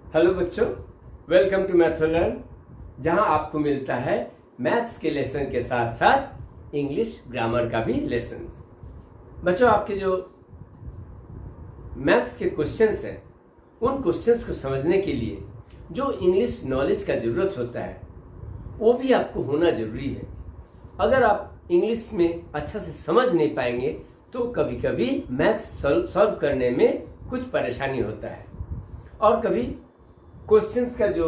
Hello बच्चों, welcome to math learn, जहां आपको मिलता है मैथ्स के लेसन के साथ साथ इंग्लिश ग्रामर का भी लेसन। बच्चों, आपके जो मैथ्स के क्वेश्चंस हैं उन क्वेश्चंस को समझने के लिए जो इंग्लिश नॉलेज का जरूरत होता है वो भी आपको होना जरूरी है। अगर आप इंग्लिश में अच्छा से समझ नहीं पाएंगे तो कभी कभी मैथ्स सॉल्व करने में कुछ परेशानी होता है, और कभी क्वेश्चंस का जो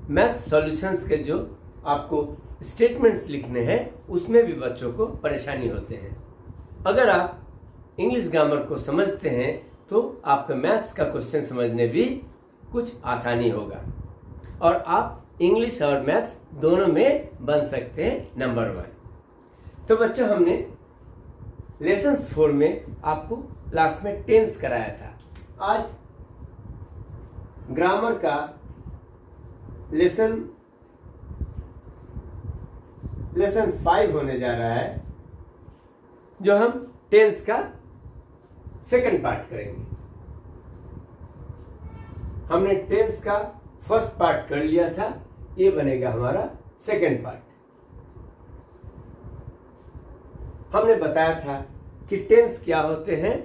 मैथ सॉल्यूशंस के जो आपको स्टेटमेंट्स लिखने हैं उसमें भी बच्चों को परेशानी होते हैं। अगर आप इंग्लिश ग्रामर को समझते हैं तो आपका मैथ्स का क्वेश्चन समझने भी कुछ आसानी होगा और आप इंग्लिश और मैथ्स दोनों में बन सकते हैं नंबर 1। तो बच्चों, हमने लेसन 4 में आपको क्लास में टेंस कराया था। आज ग्रामर का लेसन 5 होने जा रहा है, जो हम टेंस का सेकंड पार्ट करेंगे। हमने टेंस का फर्स्ट पार्ट कर लिया था, ये बनेगा हमारा सेकंड पार्ट। हमने बताया था कि टेंस क्या होते हैं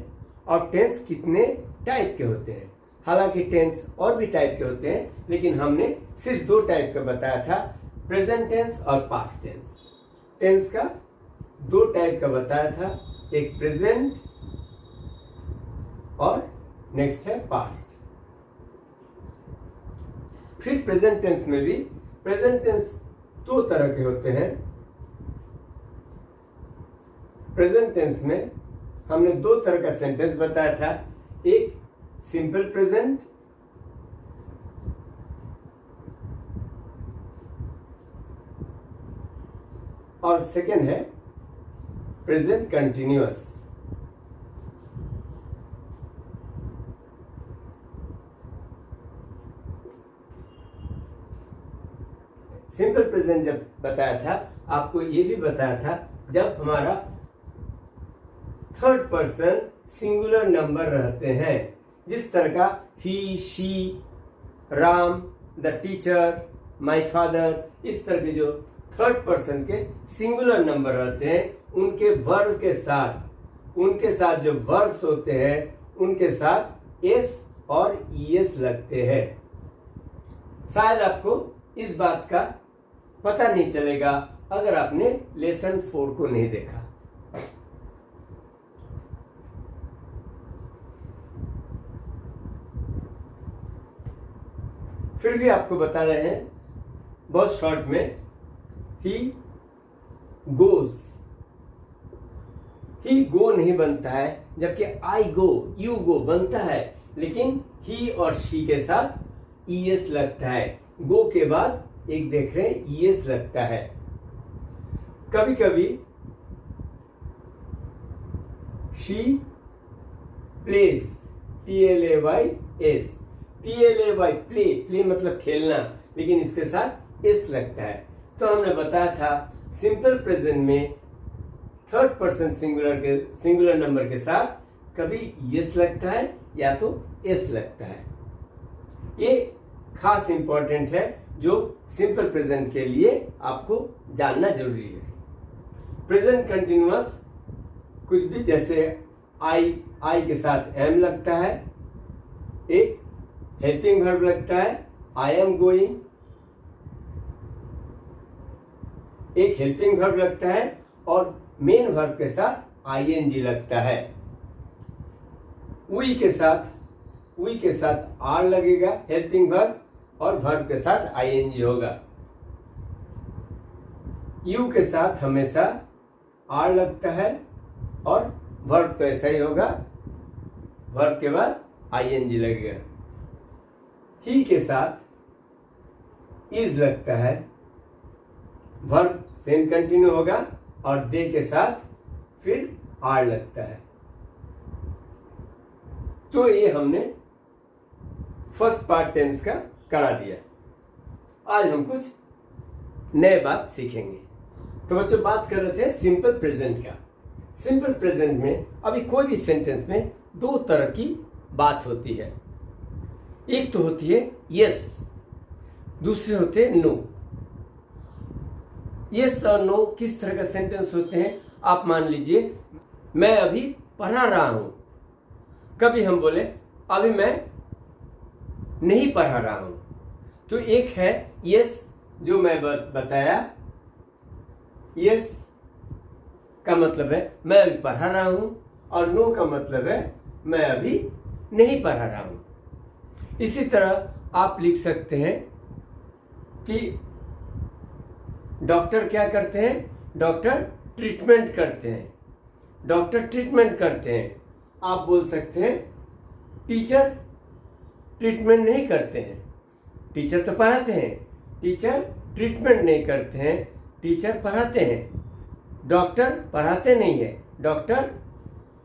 और टेंस कितने टाइप के होते हैं। हालांकि टेंस और भी टाइप के होते हैं, लेकिन हमने सिर्फ 2 टाइप का बताया था, प्रेजेंट टेंस और पास्ट टेंस। टेंस का 2 टाइप का बताया था, एक प्रेजेंट और नेक्स्ट है पास्ट। फिर प्रेजेंट टेंस में भी प्रेजेंट टेंस 2 तरह के होते हैं। प्रेजेंट टेंस में हमने 2 तरह का सेंटेंस बताया था, एक सिंपल प्रेजेंट और सेकेंड है प्रेजेंट कंटिन्यूअस। सिंपल प्रेजेंट जब बताया था, आपको ये भी बताया था जब हमारा थर्ड पर्सन सिंगुलर नंबर रहते हैं, जिस तरह का ही, she, Ram, the teacher, my father, इस तरह के जो थर्ड पर्सन के सिंगुलर नंबर रहते हैं उनके वर्ब के साथ, उनके साथ जो वर्ब्स होते हैं उनके साथ एस और ईएस लगते हैं। शायद आपको इस बात का पता नहीं चलेगा अगर आपने लेसन 4 को नहीं देखा। फिर भी आपको बता रहे हैं बहुत शॉर्ट में, ही गोज। ही गो नहीं बनता है, जबकि आई गो, यू गो बनता है, लेकिन ही और शी के साथ ईएस लगता है। गो के बाद एक देख रहे हैं ईएस लगता है। कभी कभी she place, PLAYS, PLAY play, play मतलब खेलना, लेकिन इसके साथ एस लगता है। तो हमने बताया था सिंपल प्रेजेंट में थर्ड पर्सन सिंगुलर नंबर के साथ कभी एस लगता है या तो एस लगता है। ये खास इंपॉर्टेंट है जो सिंपल प्रेजेंट के लिए आपको जानना जरूरी है। प्रेजेंट कंटिन्यूअस कुछ भी, जैसे आई के साथ एम लगता है, एक हेल्पिंग वर्ब लगता है आई एम गोइंग, एक हेल्पिंग वर्ब लगता है और मेन वर्ब के साथ आईएनजी लगता है। वी के साथ आर लगेगा हेल्पिंग वर्ब और वर्ब के साथ आईएनजी होगा। यू के साथ हमेशा आर लगता है और वर्ब तो ऐसा ही होगा, वर्ब के बाद आईएनजी लगेगा। ही के साथ इज लगता है, वर्ब सेम कंटिन्यू होगा और दे के साथ फिर आर लगता है। तो ये हमने फर्स्ट पार्ट टेंस का करा दिया। आज हम कुछ नए बात सीखेंगे। तो बच्चों, बात कर रहे थे सिंपल प्रेजेंट का। सिंपल प्रेजेंट में अभी कोई भी सेंटेंस में 2 तरह की बात होती है। एक तो होती है यस, दूसरे होते हैं नो। यस और नो किस तरह का सेंटेंस होते हैं? आप मान लीजिए मैं अभी पढ़ा रहा हूं, कभी हम बोले अभी मैं नहीं पढ़ा रहा हूं, तो एक है यस जो मैं बताया, यस का मतलब है मैं अभी पढ़ा रहा हूं, और नो का मतलब है मैं अभी नहीं पढ़ा रहा हूं। इसी तरह आप लिख सकते हैं कि डॉक्टर क्या करते हैं? डॉक्टर ट्रीटमेंट करते हैं, डॉक्टर ट्रीटमेंट करते हैं। आप बोल सकते हैं टीचर ट्रीटमेंट नहीं करते हैं, टीचर तो पढ़ाते हैं, टीचर ट्रीटमेंट नहीं करते हैं, टीचर पढ़ाते हैं। डॉक्टर पढ़ाते नहीं है, डॉक्टर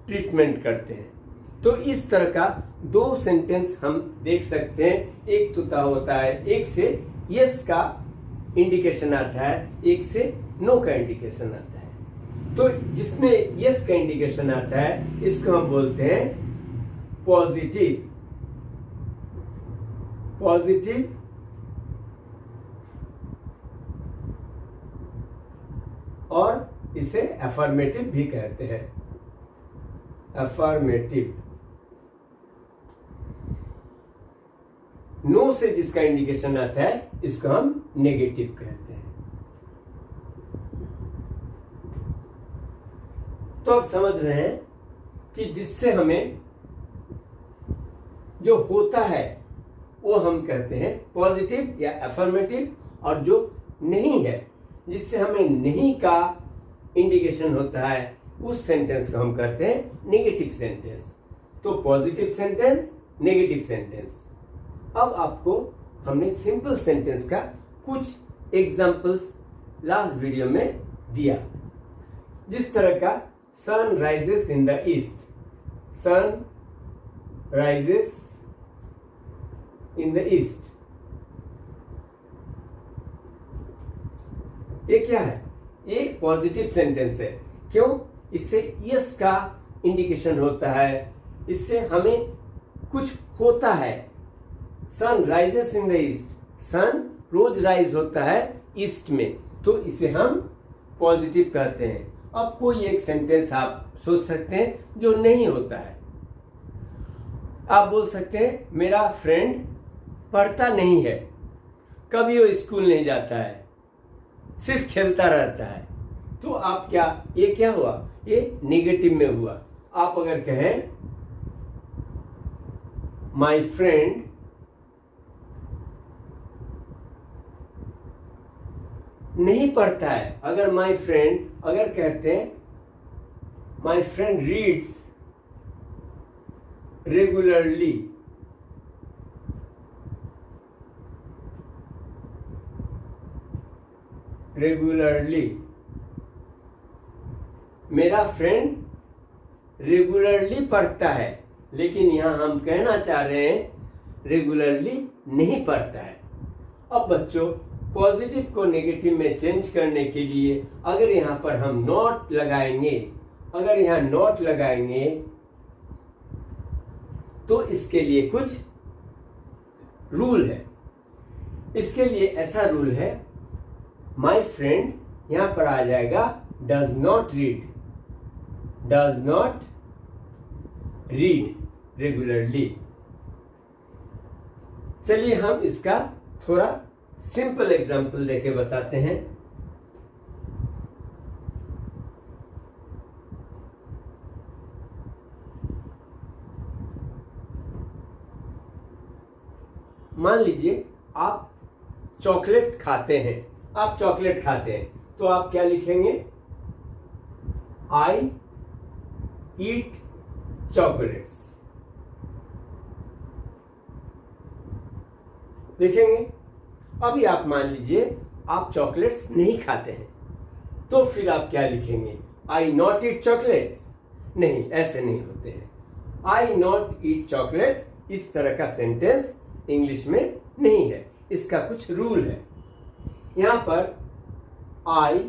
ट्रीटमेंट करते हैं। तो इस तरह का दो सेंटेंस हम देख सकते हैं। एक तो होता है, एक से यस का इंडिकेशन आता है, एक से नो का इंडिकेशन आता है। तो जिसमें यस का इंडिकेशन आता है इसको हम बोलते हैं पॉजिटिव, पॉजिटिव और इसे अफर्मेटिव भी कहते हैं, अफर्मेटिव। नो से जिसका इंडिकेशन आता है इसको हम नेगेटिव कहते हैं। तो आप समझ रहे हैं कि जिससे हमें जो होता है वो हम कहते हैं पॉजिटिव या अफर्मेटिव, और जो नहीं है जिससे हमें नहीं का इंडिकेशन होता है उस सेंटेंस को हम कहते हैं नेगेटिव सेंटेंस। तो पॉजिटिव सेंटेंस, नेगेटिव सेंटेंस। अब आपको हमने सिंपल सेंटेंस का कुछ एग्जाम्पल्स लास्ट वीडियो में दिया। जिस तरह का sun rises in the east, sun rises in the east, ये क्या है? ये पॉजिटिव सेंटेंस है। क्यों? इससे यस का इंडिकेशन होता है, इससे हमें कुछ होता है। Sun rises in the east, sun रोज राइज होता है ईस्ट में, तो इसे हम पॉजिटिव कहते हैं। अब कोई एक सेंटेंस आप सोच सकते हैं जो नहीं होता है। आप बोल सकते हैं मेरा फ्रेंड पढ़ता नहीं है, कभी वो स्कूल नहीं जाता है, सिर्फ खेलता रहता है। तो आप क्या, ये क्या हुआ? ये नेगेटिव में हुआ। आप अगर कहें माय फ्रेंड नहीं पढ़ता है, अगर माय फ्रेंड अगर कहते हैं my friend reads regularly, regularly, मेरा फ्रेंड रेगुलरली पढ़ता है, लेकिन यहां हम कहना चाह रहे हैं रेगुलरली नहीं पढ़ता है। अब बच्चों, पॉजिटिव को नेगेटिव में चेंज करने के लिए अगर यहां पर हम नॉट लगाएंगे, अगर यहां नॉट लगाएंगे तो इसके लिए कुछ रूल है। इसके लिए ऐसा रूल है, माय फ्रेंड यहां पर आ जाएगा does not read, does not read regularly. चलिए हम इसका थोड़ा सिंपल एग्जाम्पल देके बताते हैं। मान लीजिए आप चॉकलेट खाते हैं, आप चॉकलेट खाते हैं, तो आप क्या लिखेंगे? आई ईट चॉकलेट्स लिखेंगे। अभी आप मान लीजिए आप चॉकलेट्स नहीं खाते हैं, तो फिर आप क्या लिखेंगे? आई नॉट ईट चॉकलेट्स। नहीं, ऐसे नहीं होते हैं। आई नॉट ईट चॉकलेट इस तरह का सेंटेंस इंग्लिश में नहीं है, इसका कुछ रूल है। यहां पर आई,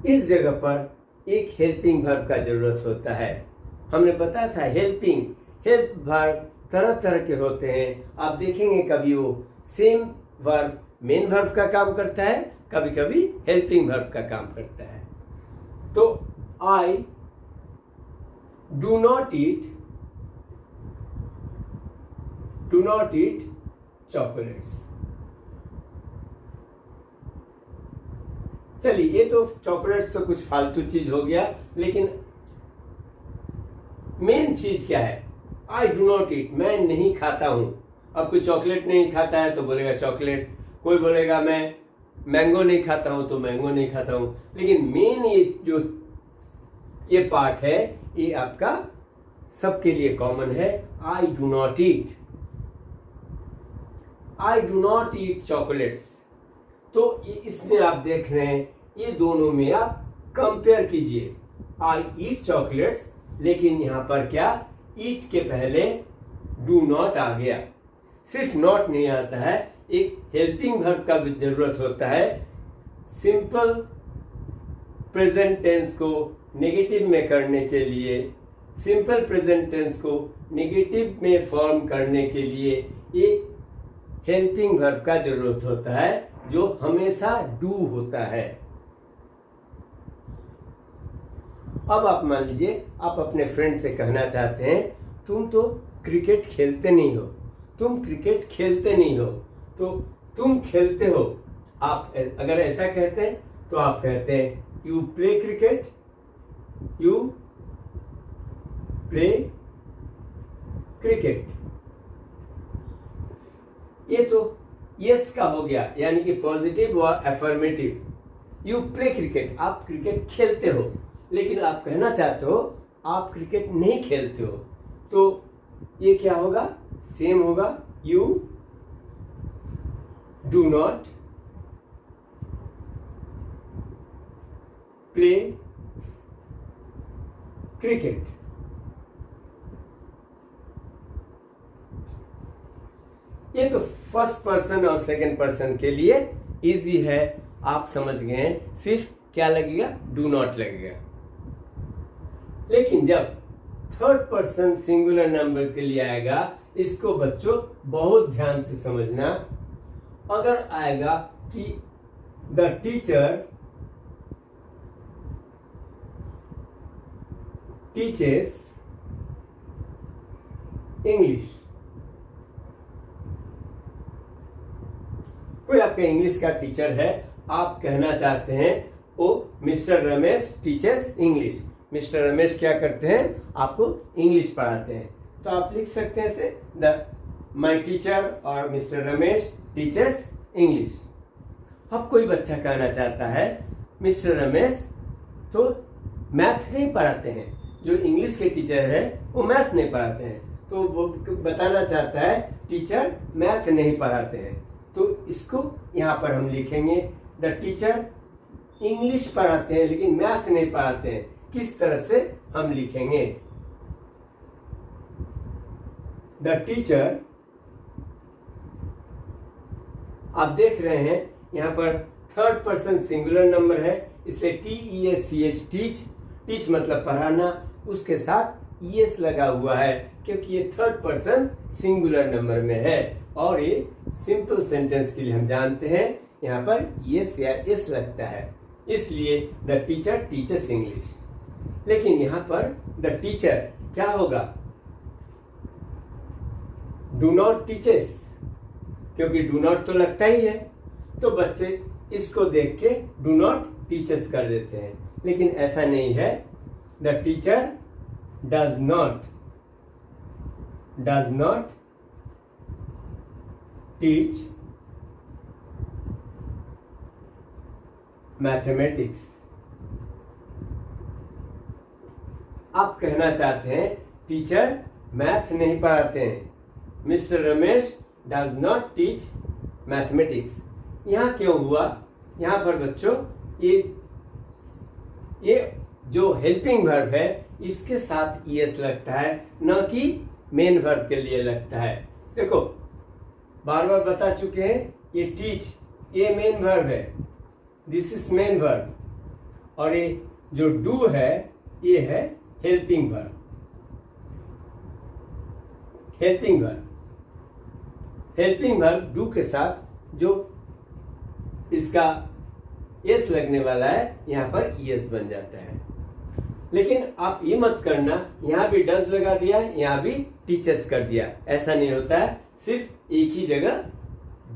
इस जगह पर एक हेल्पिंग वर्ब का जरूरत होता है। हमने बताया था हेल्पिंग, हेल्प वर्ब तरह तरह के होते हैं। आप देखेंगे कभी वो सेम वर्ब मेन वर्ब का काम करता है, कभी कभी हेल्पिंग वर्ब का काम करता है। तो I do not eat chocolates. चलिए, ये तो चॉकलेट्स तो कुछ फालतू चीज हो गया, लेकिन मेन चीज क्या है? आई डू नॉट ईट, मैं नहीं खाता हूं। अब कोई चॉकलेट नहीं खाता है तो बोलेगा चॉकलेट्स, कोई बोलेगा मैं मैंगो नहीं खाता हूं तो मैंगो नहीं खाता हूं। लेकिन मेन ये पार्ट है, ये आपका सबके लिए कॉमन है। I do not eat chocolates. तो इसमें आप देख रहे हैं, ये दोनों में आप कंपेयर कीजिए। आई ईट चॉकलेट्स, लेकिन यहां पर क्या, ईट के पहले डू नॉट आ गया। सिर्फ नॉट नहीं आता है, एक हेल्पिंग वर्ब का भी जरूरत होता है। सिंपल प्रेजेंट टेंस को नेगेटिव में करने के लिए, सिंपल प्रेजेंट टेंस को नेगेटिव में फॉर्म करने के लिए एक हेल्पिंग वर्ब का जरूरत होता है, जो हमेशा डू होता है। अब आप मान लीजिए, आप अपने फ्रेंड से कहना चाहते हैं, तुम तो क्रिकेट खेलते नहीं हो, तो तुम खेलते हो। आप अगर ऐसा कहते हैं तो आप कहते हैं यू प्ले क्रिकेट, ये तो यस का हो गया, यानी कि पॉजिटिव और अफर्मेटिव। यू प्ले क्रिकेट, आप क्रिकेट खेलते हो, लेकिन आप कहना चाहते हो आप क्रिकेट नहीं खेलते हो, तो ये क्या होगा? सेम होगा, you do not play cricket. ये तो फर्स्ट पर्सन और सेकंड पर्सन के लिए इजी है, आप समझ गए। सिर्फ क्या लगेगा? डू नॉट लगेगा। लेकिन जब थर्ड पर्सन सिंगुलर नंबर के लिए आएगा, इसको बच्चों बहुत ध्यान से समझना। अगर आएगा कि द टीचर टीचेस इंग्लिश, कोई आपका इंग्लिश का टीचर है, आप कहना चाहते हैं वो mister Ramesh teachers English. Mister Ramesh क्या करते हैं? आपको इंग्लिश पढ़ाते हैं। तो आप लिख सकते हैं ऐसे, द माई टीचर और मिस्टर रमेश टीचर्स इंग्लिश। अब कोई बच्चा कहना चाहता है मिस्टर रमेश तो मैथ नहीं पढ़ाते हैं, जो इंग्लिश के टीचर है वो मैथ नहीं पढ़ाते हैं, तो वो बताना चाहता है टीचर मैथ नहीं पढ़ाते हैं। तो इसको यहाँ पर हम लिखेंगे, द टीचर इंग्लिश पढ़ाते हैं लेकिन मैथ नहीं पढ़ाते हैं। किस तरह से हम लिखेंगे? द टीचर, आप देख रहे हैं यहाँ पर थर्ड पर्सन सिंगुलर नंबर है, इसलिए TEACH टीच मतलब पढ़ाना, उसके साथ ES लगा हुआ है क्योंकि ये थर्ड पर्सन सिंगुलर नंबर में है। और ये सिंपल सेंटेंस के लिए हम जानते हैं यहाँ पर ES या S लगता है, इसलिए द टीचर टीचर्स इंग्लिश। लेकिन यहाँ पर द टीचर क्या होगा? डू नॉट टीचेस, क्योंकि डू नॉट तो लगता ही है, तो बच्चे इसको देख के डू नॉट टीचर्स कर देते हैं। लेकिन ऐसा नहीं है, the teacher does not teach mathematics. आप कहना चाहते हैं टीचर मैथ नहीं पढ़ाते हैं, mister Ramesh does not teach mathematics. यहाँ क्यों हुआ? यहाँ पर बच्चों ये जो हेल्पिंग वर्ब है इसके साथ ES लगता है, न कि मेन वर्ब के लिए लगता है। देखो, बार बार बता चुके हैं, ये टीच ये मेन वर्ब है, दिस इज मेन वर्ब, और ये जो डू है ये है helping verb. Helping verb, helping verb do के साथ जो इसका एस लगने वाला है यहां पर ईएस बन जाता है। लेकिन आप ये मत करना यहां भी डज लगा दिया, यहां भी टीचर्स कर दिया, ऐसा नहीं होता है। सिर्फ एक ही जगह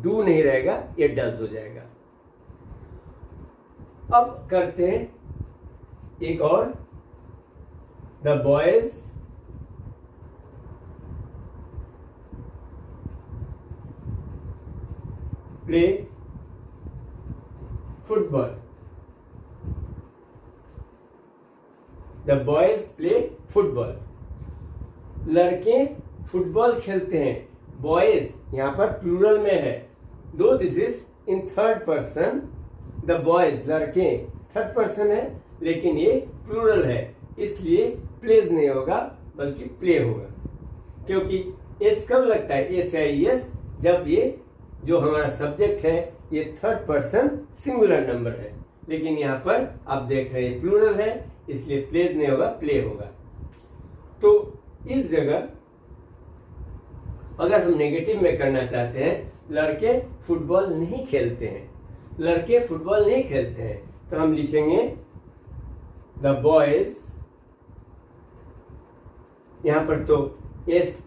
डू नहीं रहेगा, ये डज हो जाएगा। अब करते हैं एक और, the boys play football, the boys play football, लड़के फुटबॉल खेलते हैं। बॉयज यहां पर प्लूरल में है, दो this is in third person, the boys लड़के थर्ड पर्सन है लेकिन ये प्लूरल है, इसलिए प्लेज नहीं होगा बल्कि प्ले होगा। क्योंकि एस कब लगता है, एस या एस, जब ये जो हमारा सब्जेक्ट है ये थर्ड पर्सन सिंगुलर नंबर है। लेकिन यहाँ पर आप देख रहे हैं प्लूरल है, इसलिए प्लेज नहीं होगा, प्ले होगा। तो इस जगह अगर हम नेगेटिव में करना चाहते हैं, लड़के फुटबॉल नहीं खेलते हैं, लड़के फुटबॉल नहीं खेलते हैं, तो हम लिखेंगे द बॉयज, यहां पर तो एस,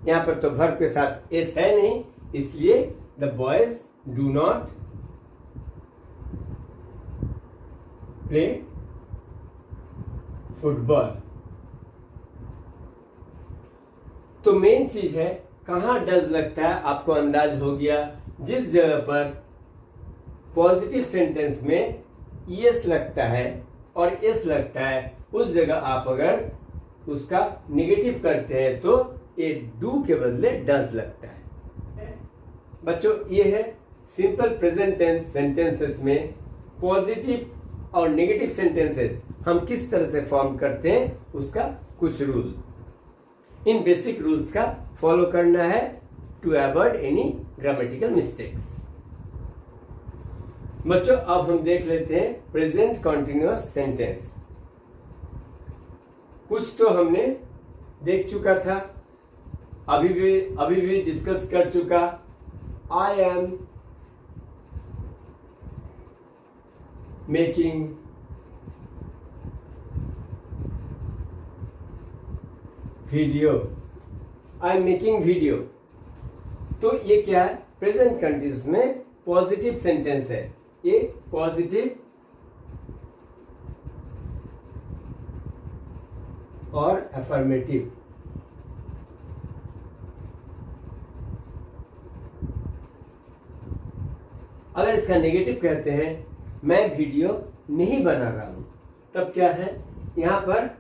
यहां पर तो वर्ब के साथ एस है नहीं, इसलिए the boys do not play football. तो मेन चीज है कहां डज लगता है, आपको अंदाज हो गया। जिस जगह पर पॉजिटिव सेंटेंस में ईएस लगता है और एस लगता है, उस जगह आप अगर उसका नेगेटिव करते हैं तो ये डू के बदले डज लगता है। बच्चों ये है सिंपल प्रेजेंट टेंस सेंटेंसेस में पॉजिटिव और नेगेटिव सेंटेंसेस हम किस तरह से फॉर्म करते हैं, उसका कुछ रूल। इन बेसिक रूल्स का फॉलो करना है to avoid any grammatical mistakes. बच्चों अब हम देख लेते हैं प्रेजेंट कॉन्टिन्यूअस सेंटेंस। कुछ तो हमने देख चुका था, अभी भी डिस्कस कर चुका। I am making video, I am making video. तो ये क्या है, प्रेजेंट कंटिन्यूअस में पॉजिटिव सेंटेंस है, ये पॉजिटिव और अफर्मेटिव। अगर इसका नेगेटिव कहते हैं मैं वीडियो नहीं बना रहा हूं, तब क्या है, यहां पर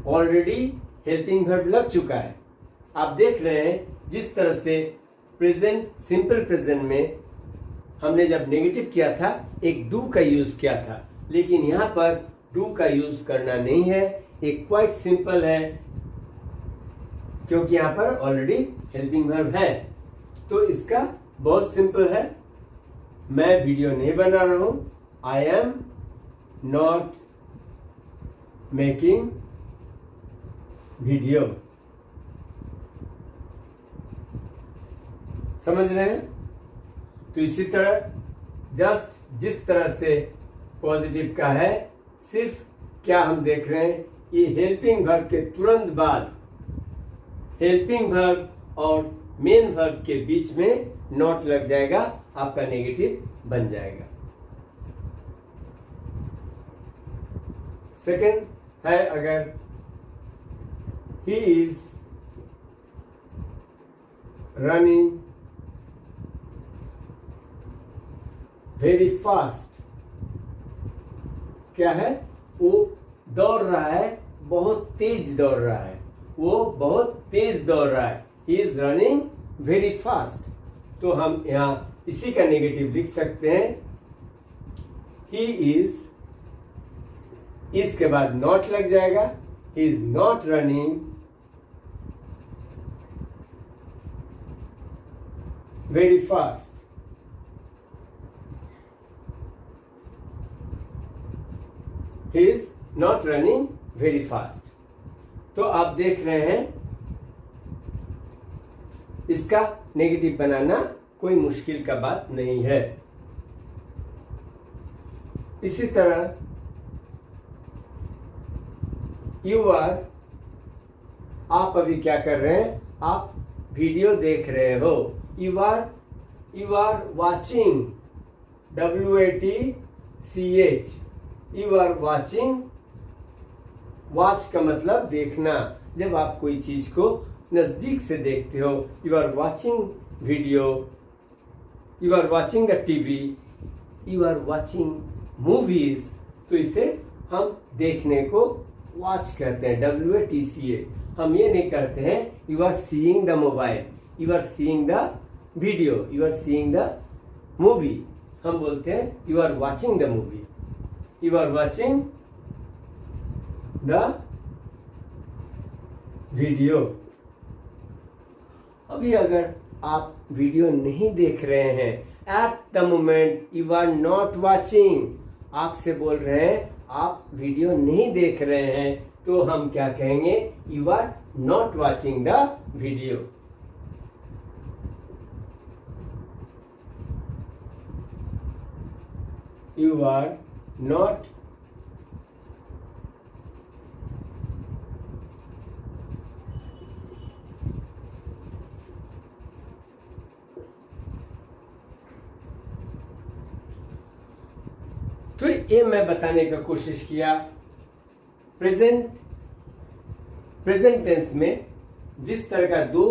ऑलरेडी हेल्पिंग वर्ब लग चुका है। आप देख रहे हैं जिस तरह से प्रेजेंट सिंपल प्रेजेंट में हमने जब नेगेटिव किया था एक डू का यूज किया था, लेकिन यहां पर डू का यूज करना नहीं है, एक क्वाइट सिंपल है क्योंकि यहां पर ऑलरेडी हेल्पिंग वर्ब है। तो इसका बहुत सिंपल है, मैं वीडियो नहीं बना रहा हूं, आई एम नॉट मेकिंग वीडियो। समझ रहे हैं? तो इसी तरह जस्ट जिस तरह से पॉजिटिव का है, सिर्फ क्या हम देख रहे हैं, ये हेल्पिंग वर्ब के तुरंत बाद हेल्पिंग वर्ब और मेन वर्ब के बीच में नॉट लग जाएगा, आपका नेगेटिव बन जाएगा। सेकंड है अगर he is running very fast, क्या है, वो दौड़ रहा है, बहुत तेज दौड़ रहा है, वो बहुत तेज दौड़ रहा है, he is running very fast. तो हम यहां इसी का नेगेटिव लिख सकते हैं, ही इज, इसके बाद नॉट लग जाएगा, ही is not running very fast. He is not running very fast. तो आप देख रहे हैं इसका नेगेटिव बनाना कोई मुश्किल का बात नहीं है। इसी तरह यू आर, आप अभी क्या कर रहे हैं, आप वीडियो देख रहे हो। You are watching, WATCH, you are watching. Watch का मतलब देखना, जब आप कोई चीज को नजदीक से देखते हो। You are watching video, you are watching the TV, you are watching movies. तो इसे हम देखने को वॉच कहते हैं, WATCH। हम ये नहीं कहते हैं you are seeing the mobile, you are seeing the video, you are seeing the movie. हम बोलते हैं you are watching the movie, you are watching the video. अभी अगर आप वीडियो नहीं देख रहे हैं, at the moment you are not watching, आपसे बोल रहे हैं आप वीडियो नहीं देख रहे हैं, तो हम क्या कहेंगे, you are not watching the video. You are not तो ये मैं बताने का कोशिश किया। प्रेजेंट टेंस में जिस तरह का दो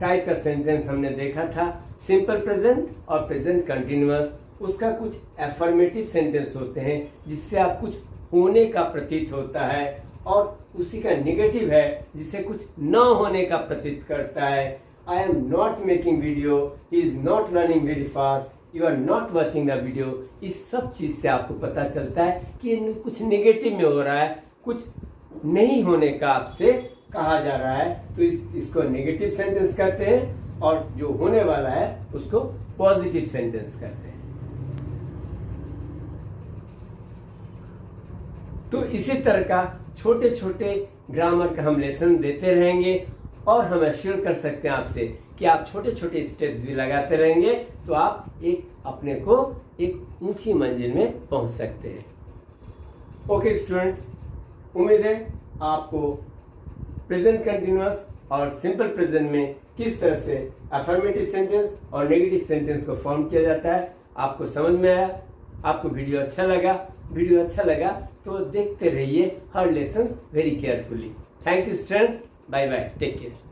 टाइप का सेंटेंस हमने देखा था, सिंपल प्रेजेंट और प्रेजेंट कंटिन्यूअस, उसका कुछ एफर्मेटिव सेंटेंस होते हैं जिससे आप कुछ होने का प्रतीत होता है, और उसी का नेगेटिव है जिसे कुछ न होने का प्रतीत करता है। I am not making video, he is not running very fast, you are not watching the video. इस सब चीज से आपको पता चलता है कि कुछ नेगेटिव में हो रहा है, कुछ नहीं होने का आपसे कहा जा रहा है। तो इसको नेगेटिव सेंटेंस कहते हैं, और जो होने वाला है उसको पॉजिटिव सेंटेंस कहते हैं। तो इसी तरह का छोटे छोटे ग्रामर का हम लेसन देते रहेंगे, और हम एश्योर कर सकते हैं आपसे कि आप छोटे छोटे स्टेप्स भी लगाते रहेंगे तो आप अपने को एक ऊंची मंजिल में पहुंच सकते हैं। ओके स्टूडेंट्स, उम्मीद है आपको प्रेजेंट कंटिन्यूअस और सिंपल प्रेजेंट में किस तरह से अफर्मेटिव सेंटेंस और नेगेटिव सेंटेंस को फॉर्म किया जाता है आपको समझ में आया। आपको वीडियो अच्छा लगा तो देखते रहिए हर lesson very carefully. Thank you students, bye bye, take care.